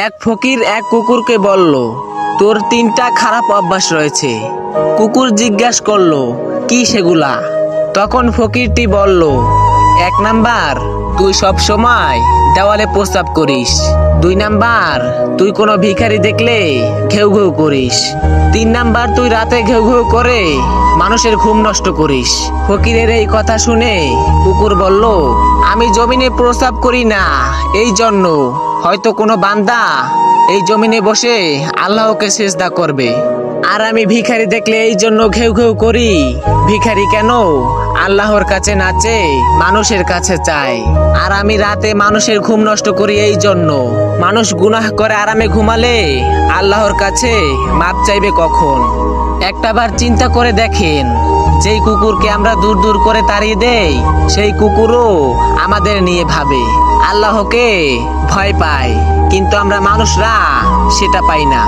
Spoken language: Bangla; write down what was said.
এক ফকির এক কুকুরকে বলল, তোর 3টা খারাপ অভ্যাস রয়েছে। কুকুর জিজ্ঞাসা করলো, কি সেগুলা? তখন ফকিরটি বলল, 1 নাম্বার, তুই সব সময় দেওয়ালে প্রস্রাব করিস। 2 নাম্বার, তুই কোনো ভিখারি দেখলে ঘেউ ঘেউ করিস। 3 নাম্বার, তুই রাতে ঘেউ ঘেউ করে মানুষের ঘুম নষ্ট করিস। ফকিরের এই কথা শুনে কুকুর বলল, আমি জমিনে প্রস্রাব করি না, এই জন্য হয়তো কোনো বান্দা এই জমিনে বসে আল্লাহকে সিজদা করবে। আর আমি ভিখারি দেখলে এই জন্য ঘেউ ঘেউ করি। ভিখারি কেন আল্লাহর কাছে নাচে, মানুষের কাছে চায়। আর আমি রাতে মানুষের ঘুম নষ্ট করি এই জন্য। মানুষ গুনাহ করে আরামে ঘুমালে আল্লাহর কাছে মাপ চাইবে কখন? একটাবার চিন্তা করে দেখেন, যেই কুকুরকে আমরা দূর দূর করে তাড়িয়ে দেই, সেই কুকুরও আমাদের নিয়ে ভাবে, আল্লাহকে ভয় পায়, কিন্তু আমরা মানুষরা সেটা পাই না।